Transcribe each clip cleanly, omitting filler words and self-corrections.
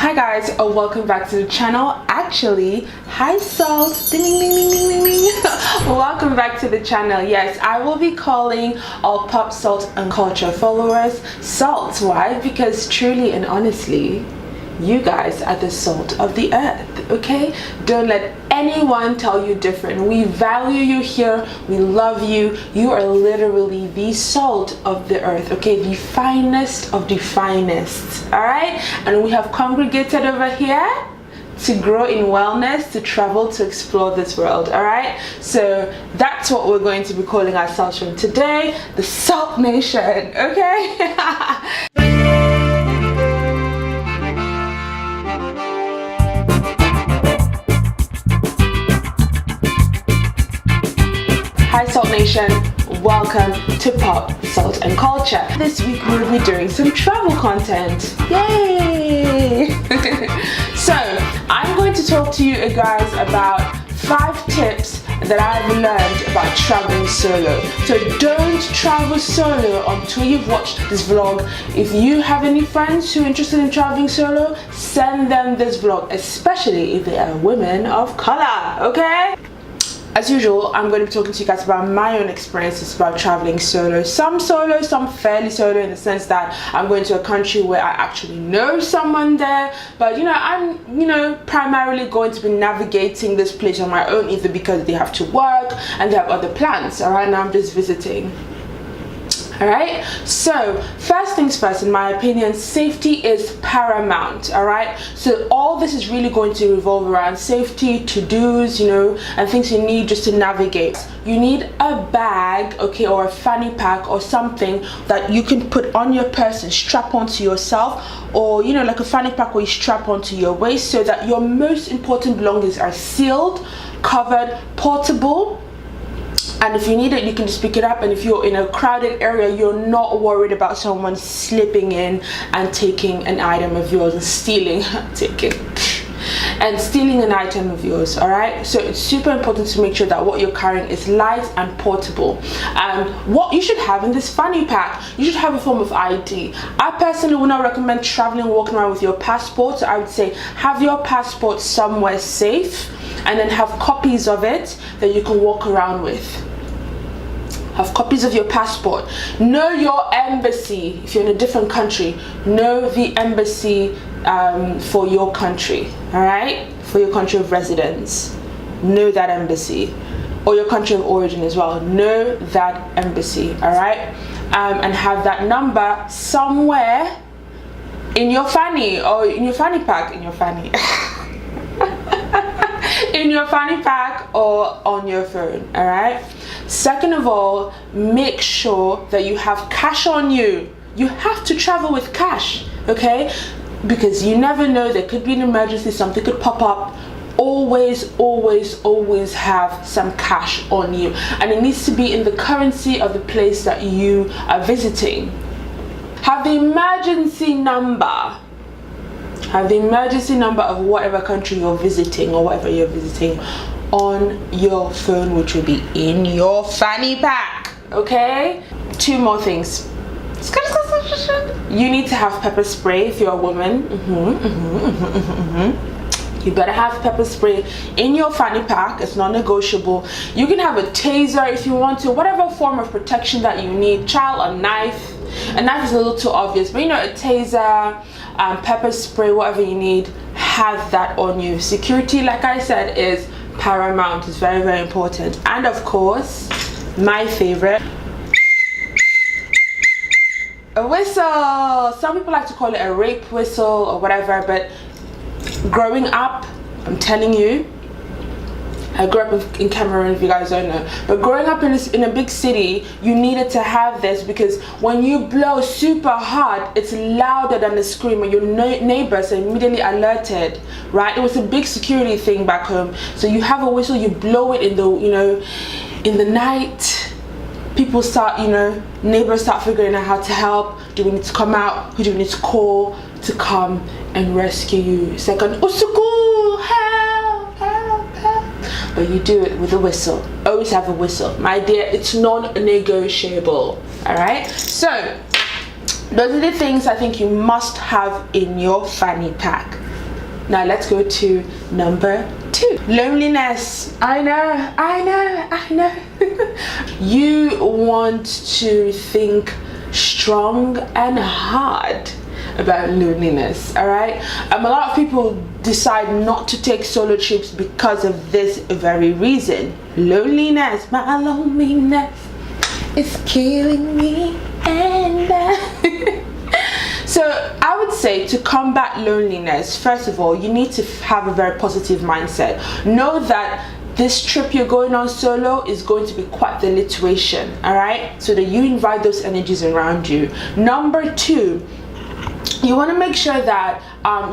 Hi guys, welcome back to the channel. Actually, hi Salt, ding ding ding ding ding ding. Welcome back to the channel. Yes, I will be calling all Pop Salt and Culture followers Salt. Why? Because truly and honestly, you guys are the salt of the earth, okay? Don't let anyone tell you different. We value you here, we love you. You are literally the salt of the earth, okay? The finest of the finest, all right? And we have congregated over here to grow in wellness, to travel, to explore this world, all right? So that's what we're going to be calling ourselves from today, the Salt Nation, okay? Hi Salt Nation, welcome to Pop, Salt and Culture. This week we'll be doing some travel content. Yay! So I'm going to talk to you guys about 5 tips that I've learned about traveling solo. So don't travel solo until you've watched this vlog. If you have any friends who are interested in traveling solo, send them this vlog, especially if they are women of color, okay? As usual, I'm going to be talking to you guys about my own experiences about traveling solo. Some solo, some fairly solo in the sense that I'm going to a country where I actually know someone there. But I'm primarily going to be navigating this place on my own, either because they have to work and they have other plans. Alright, now I'm just visiting. Alright, so first things first, in my opinion, safety is paramount. Alright, so all this is really going to revolve around safety, to-dos, and things you need just to navigate. You need a bag, okay, or a fanny pack or something that you can put on your person, strap onto yourself, or like a fanny pack where you strap onto your waist, so that your most important belongings are sealed, covered, portable. And if you need it, you can just pick it up. And if you're in a crowded area, you're not worried about someone slipping in and taking an item of yours and stealing an item of yours. All right, so it's super important to make sure that what you're carrying is light and portable. What you should have in this fanny pack, you should have a form of ID. I personally would not recommend traveling walking around with your passport. So I would say have your passport somewhere safe, and then have copies of it that you can walk around with. Have copies of your passport. Know your embassy. If you're in a different country, know the embassy for your country, all right? For your country of residence. Know that embassy. Or your country of origin as well. Know that embassy, all right? And have that number somewhere in your fanny, or in your fanny pack, in your fanny. In your fanny pack or on your phone, all right? Second of all, make sure that you have cash on you. You have to travel with cash, okay? Because you never know, there could be an emergency, something could pop up. Always have some cash on you, and it needs to be in the currency of the place that you are visiting. Have the emergency number. Have the emergency number of whatever country you're visiting or whatever you're visiting on your phone, which will be in your fanny pack, okay? 2 more things. You need to have pepper spray if you're a woman. You better have pepper spray in your fanny pack. It's non-negotiable. You can have a taser if you want to, whatever form of protection that you need. Child, a knife. A knife is a little too obvious, but a taser, pepper spray, whatever you need, have that on you. Security, like I said, is paramount. It's very important. And of course, my favorite, a whistle. Some people like to call it a rape whistle or whatever, but growing up, I'm telling you, I grew up in Cameroon, if you guys don't know, but growing up in a big city, you needed to have this, because when you blow super hard, it's louder than the scream, and your neighbors are immediately alerted, right? It was a big security thing back home. So you have a whistle, you blow it in the in the night. People start, neighbors start figuring out how to help. Do we need to come out? Who do we need to call to come and rescue you? Second, Usuku, help, help, help. But you do it with a whistle. Always have a whistle. My dear, it's non-negotiable. Alright? So, those are the things I think you must have in your fanny pack. Now let's go to number 2. Loneliness. I know. You want to think strong and hard about loneliness, all right? A lot of people decide not to take solo trips because of this very reason. Loneliness, my loneliness is killing me, and so I would say, to combat loneliness, first of all, you need to have a very positive mindset. Know that this trip you're going on solo is going to be quite the literation, all right? So that you invite those energies around you. Number 2, you want to make sure that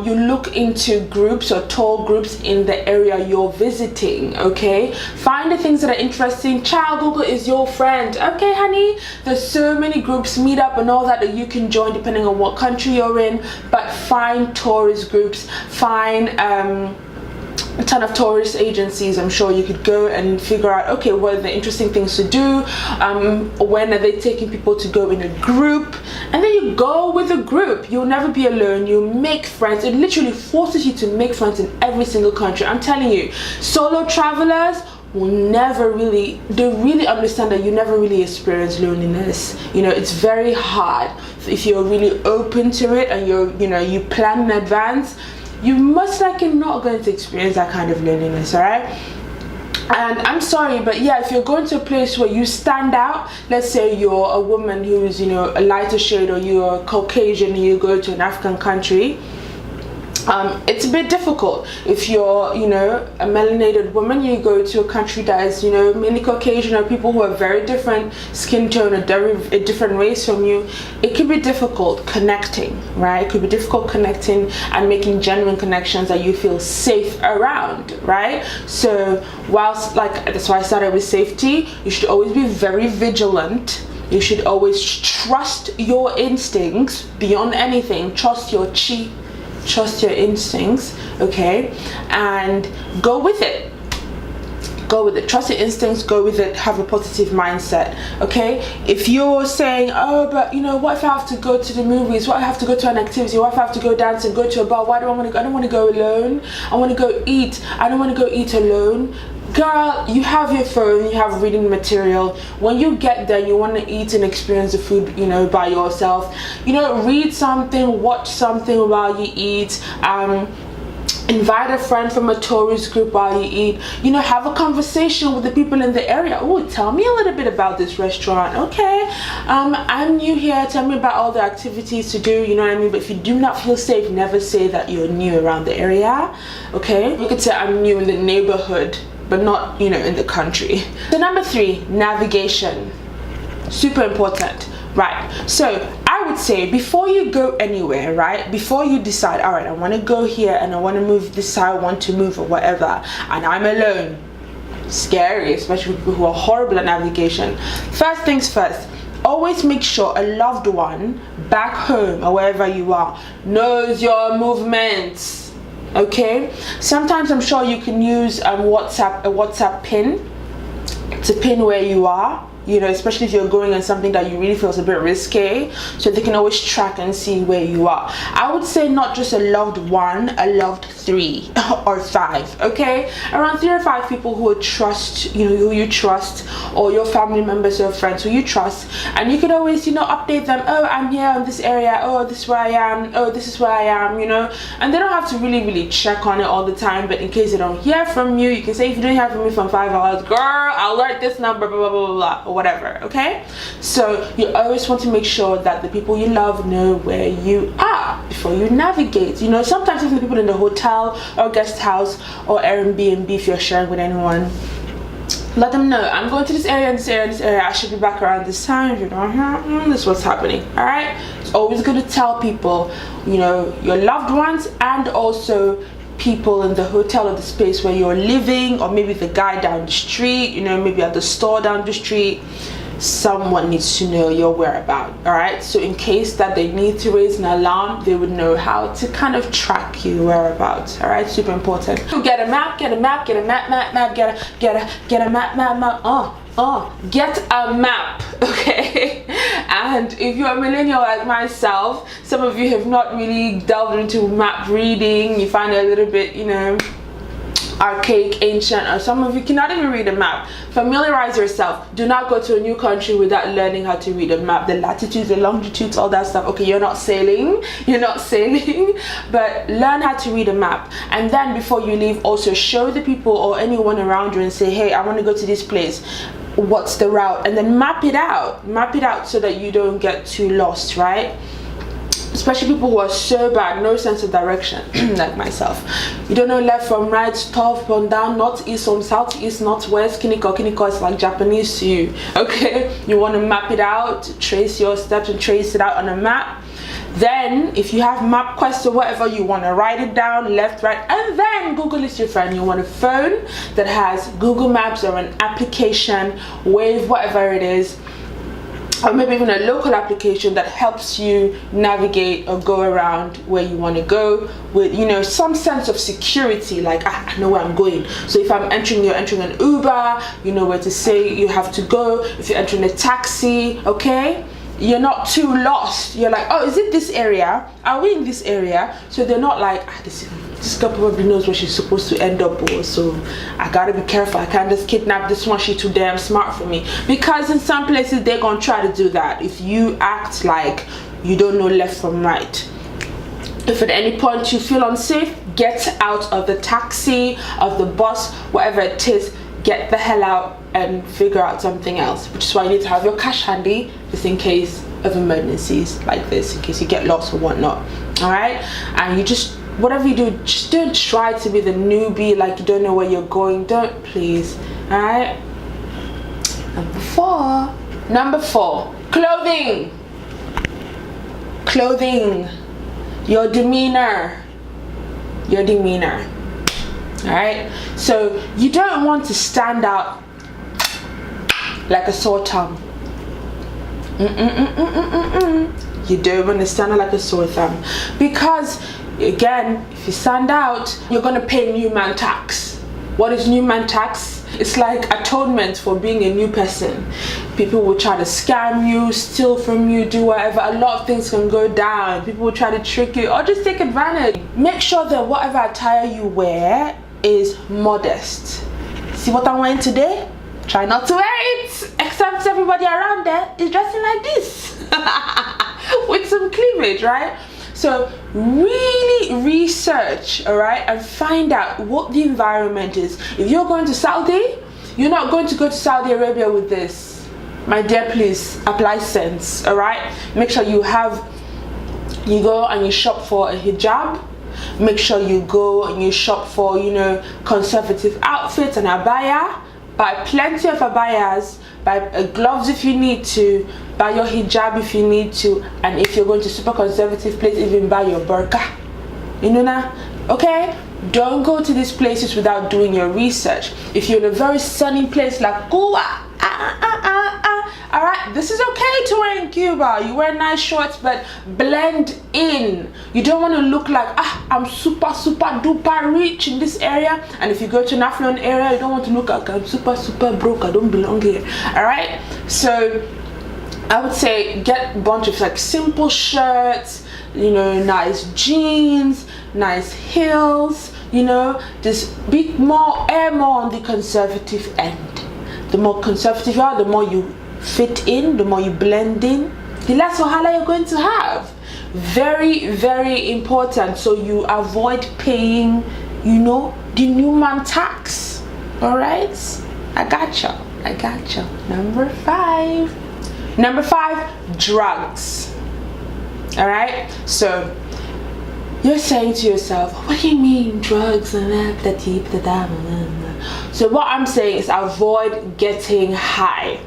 you look into groups or tour groups in the area you're visiting, okay? Find the things that are interesting. Child, Google is your friend, okay, honey? There's so many groups, meet up and all that you can join depending on what country you're in, but find tourist groups, find a ton of tourist agencies. I'm sure you could go and figure out, okay, what are the interesting things to do, when are they taking people to go in a group, and then you go with a group. You'll never be alone. You make friends. It literally forces you to make friends in every single country. I'm telling you, solo travelers will never really, they really understand that you never really experience loneliness. You know, it's very hard. If you're really open to it and you plan in advance, you most likely not going to experience that kind of loneliness, all right? And I'm sorry, but yeah, if you're going to a place where you stand out, let's say you're a woman who's, a lighter shade, or you're Caucasian and you go to an African country, it's a bit difficult. If you're, a melanated woman, you go to a country that is, mainly Caucasian, or people who are very different skin tone, a different race from you, it can be difficult connecting, right? It could be difficult connecting and making genuine connections that you feel safe around, right? So whilst, that's why I started with safety, you should always be very vigilant. You should always trust your instincts beyond anything. Trust your chi. Trust your instincts, okay, and go with it. Trust your instincts, go with it, have a positive mindset, okay? If you're saying, oh, but what if I have to go to the movies, what if I have to go to an activity, what if I have to go dance and go to a bar, why do I want to go? I don't want to go alone. I want to go eat. I don't want to go eat alone. Girl, you have your phone, you have reading material. When you get there, you want to eat and experience the food, by yourself. Read something, watch something while you eat. Invite a friend from a tourist group while you eat. Have a conversation with the people in the area. Oh, tell me a little bit about this restaurant. Okay, I'm new here. Tell me about all the activities to do. You know what I mean? But if you do not feel safe, never say that you're new around the area. Okay, you could say I'm new in the neighborhood, but not, in the country. So number 3, navigation. Super important, right? So I would say, before you go anywhere, right? Before you decide, all right, I want to go here and I want to move this side, I want to move or whatever, and I'm alone. Scary, especially people who are horrible at navigation. First things first, always make sure a loved one back home or wherever you are knows your movements. Okay, sometimes I'm sure you can use a WhatsApp pin to pin where you are, especially if you're going on something that you really feel is a bit risky, so they can always track and see where you are. I would say not just a loved one, a loved 3 or 5, okay? Around 3 or 5 people who trust, who you trust, or your family members or friends who you trust, and you can always, update them. Oh, I'm here in this area. Oh, this is where I am. Oh, this is where I am, and they don't have to really check on it all the time, but in case they don't hear from you, you can say, if you don't hear from me for 5 hours, girl, alert this number, blah, blah, blah, blah, or whatever, okay? So you always want to make sure that the people you love know where you are before you navigate. Sometimes even the people in the hotel or guest house or Airbnb, if you're sharing with anyone, let them know, I'm going to this area, this area, this area, I should be back around this time. If you don't hear, this is what's happening, all right? It's always good to tell people, your loved ones, and also people in the hotel or the space where you're living, or maybe the guy down the street, maybe at the store down the street. Someone needs to know your whereabouts, all right? So in case that they need to raise an alarm, they would know how to kind of track you whereabouts, all right? Super important. Get a map, get a map, get a map, get a map, get a map, okay? And if you're a millennial like myself, some of you have not really delved into map reading. You find it a little bit, you know, archaic, ancient, or some of you cannot even read a map. Familiarize yourself. Do not go to a new country without learning how to read a map, the latitudes, the longitudes, all that stuff. Okay, you're not sailing, but learn how to read a map. And then before you leave, also show the people or anyone around you and say, hey, I want to go to this place, what's the route? And then map it out so that you don't get too lost, right? Especially people who are so bad, no sense of direction, like myself. You don't know left from right, top from down, north, east from south, east, northwest, kiniko is like Japanese to you, okay? You want to map it out, trace your steps and trace it out on a map. Then, if you have MapQuest or whatever, you want to write it down, left, right, and then Google is your friend. You want a phone that has Google Maps or an application, Wave, whatever it is, or maybe even a local application that helps you navigate or go around where you want to go with, you know, some sense of security, like I know where I'm going. So if you're entering an Uber, you know where to say you have to go. If you're entering a taxi, okay, you're not too lost. You're like, oh, is it this area? Are we in this area? So they're not like, this girl probably knows where she's supposed to end up, or so I gotta be careful. I can't just kidnap this one, she's too damn smart for me. Because in some places they're gonna try to do that if you act like you don't know left from right. If at any point you feel unsafe, get out of the taxi, of the bus, whatever it is, get the hell out and figure out something else. Which is why you need to have your cash handy, just in case of emergencies like this, in case you get lost or whatnot. All right, and you just, whatever you do, just don't try to be the newbie, like you don't know where you're going. Don't, please. All right. Number four, clothing. Your demeanor. All right, so you don't want to stand out like a sore thumb. You don't want to stand out like a sore thumb, because again, if you stand out, you're going to pay new man tax. What is new man tax? It's like atonement for being a new person. People will try to scam you, steal from you, do whatever. A lot of things can go down. People will try to trick you or just take advantage. Make sure that whatever attire you wear is modest. See what I'm wearing today? Try not to wear it, except everybody around there is dressing like this with some cleavage, right? So really research, all right, and find out what the environment is. If you're going to Saudi, you're not going to go to Saudi Arabia with this. My dear, please apply sense, all right? Make sure you go and you shop for a hijab. Make sure you go and you shop for, you know, conservative outfits and abaya. Buy plenty of abayas, buy gloves if you need to, buy your hijab if you need to, and if you're going to super conservative place, even buy your burqa. You know now? Okay? Don't go to these places without doing your research. If you're in a very sunny place like Cuba, alright, this is okay to wear in Cuba. You wear nice shorts, but blend in. You don't want to look like, I'm super duper rich in this area. And if you go to an affluent area, you don't want to look like I'm super broke. I don't belong here. Alright? So I would say get a bunch of like simple shirts, you know, nice jeans, nice heels, you know, just be more on the conservative end. The more conservative you are, the more you fit in, the more you blend in, the less wahala you're going to have. Very, very important, so you avoid paying, you know, the new man tax. All right, I gotcha. Number five, drugs. All right, so you're saying to yourself, what do you mean drugs? So what I'm saying is avoid getting high.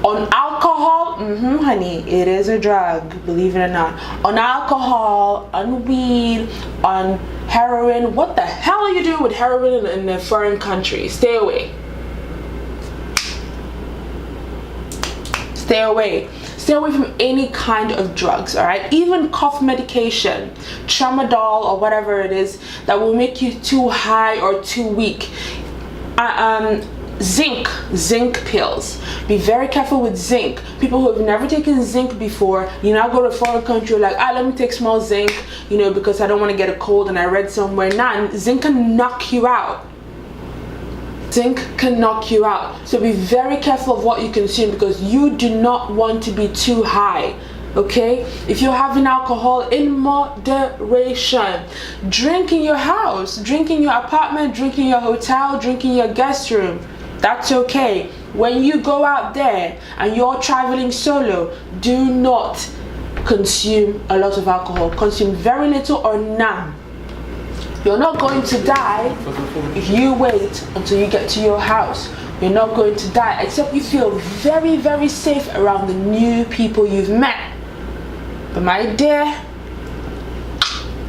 On alcohol, honey, it is a drug, believe it or not. On alcohol, on weed, on heroin, what the hell are you doing with heroin in a foreign country? Stay away. Stay away. Stay away from any kind of drugs, all right? Even cough medication, tramadol or whatever it is that will make you too high or too weak. zinc pills. Be very careful with zinc. People who have never taken zinc before, you now go to a foreign country like, let me take small zinc, because I don't want to get a cold, and I read somewhere, zinc can knock you out. Zinc can knock you out. So be very careful of what you consume, because you do not want to be too high. Okay, if you're having alcohol, in moderation. Drink in your house, drink in your apartment, drink in your hotel, drink in your guest room. That's okay. When you go out there and you're traveling solo, do not consume a lot of alcohol. Consume very little or none. You're not going to die if you wait until you get to your house. You're not going to die, except you feel very, very safe around the new people you've met. But my dear,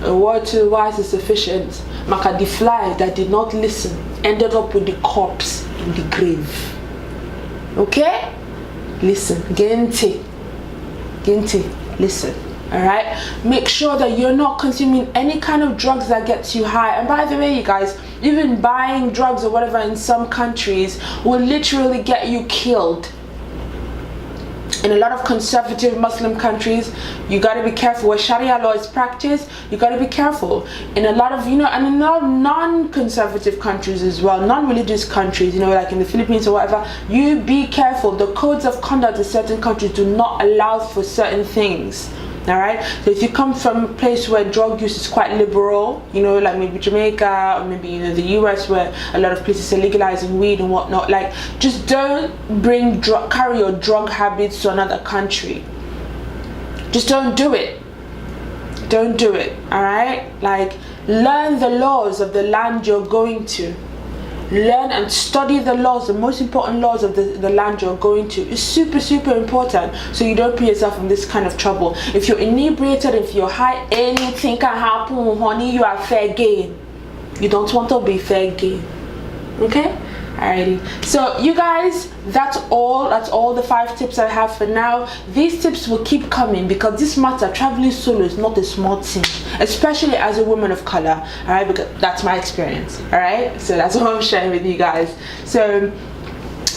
a word to the wise is sufficient. Maka the fly that did not listen ended up with the corpse in the grave. Okay? Listen. Gente, listen. Alright? Make sure that you're not consuming any kind of drugs that gets you high. And by the way, you guys, even buying drugs or whatever in some countries will literally get you killed. In a lot of conservative Muslim countries, you got to be careful. Where Sharia law is practiced, you got to be careful. In a lot of, and in a lot of non-conservative countries as well, non-religious countries, like in the Philippines or whatever, you be careful. The codes of conduct in certain countries do not allow for certain things. Alright, so if you come from a place where drug use is quite liberal, like maybe Jamaica or maybe the US, where a lot of places are legalizing weed and whatnot, like, just don't carry your drug habits to another country. Just don't do it. Don't do it. Alright, like, learn the laws of the land you're going to. Learn and study the laws, the most important laws of the land you're going to. It's super, super important, so you don't put yourself in this kind of trouble. If you're inebriated, if you're high, anything can happen, honey. You are fair game. You don't want to be fair game. Okay? Alrighty, so you guys, that's all the 5 tips I have for now. These tips will keep coming, because this matter, traveling solo, is not a small thing, especially as a woman of color. Alright, because that's my experience. Alright, so that's what I'm sharing with you guys. So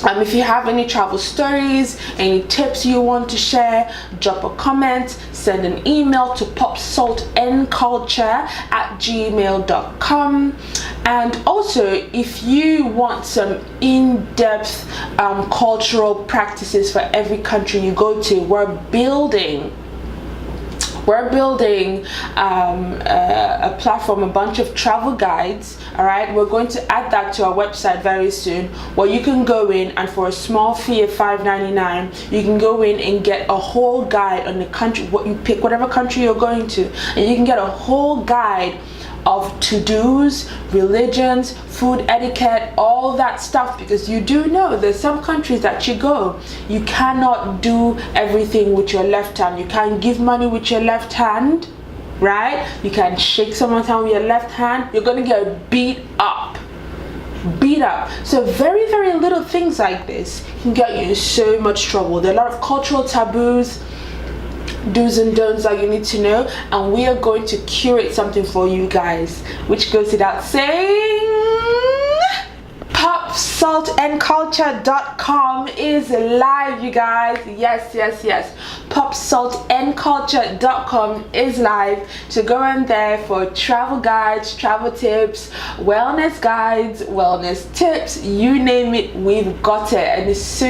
if you have any travel stories, any tips you want to share, drop a comment, send an email to popsaltandculture@gmail.com. And also, if you want some in-depth cultural practices for every country you go to, we're building a platform, a bunch of travel guides. All right, we're going to add that to our website very soon, where you can go in and for a small fee of $5.99, you can go in and get a whole guide on the country, what you pick, whatever country you're going to, and you can get a whole guide of to-dos, religions, food etiquette, all that stuff, because you do know there's some countries that you go, you cannot do everything with your left hand. You can't give money with your left hand, right? You can shake someone's hand with your left hand. You're gonna get beat up. So very, very little things like this can get you in so much trouble. There are a lot of cultural taboos, do's and don'ts that you need to know, and we are going to curate something for you guys, which goes without saying. Popsaltandculture.com is live, you guys. Yes. Popsaltandculture.com is live. So go in there for travel guides, travel tips, wellness guides, wellness tips, you name it, we've got it. And it's so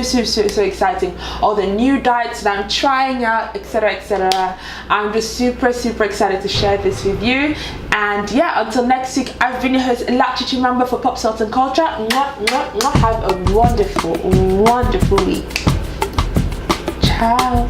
exciting. All the new diets that I'm trying out, etc. I'm just super excited to share this with you. And yeah, until next week, I've been your host, Lachichi Mamba, for Pop Salt and Culture. Have a wonderful week. Ciao.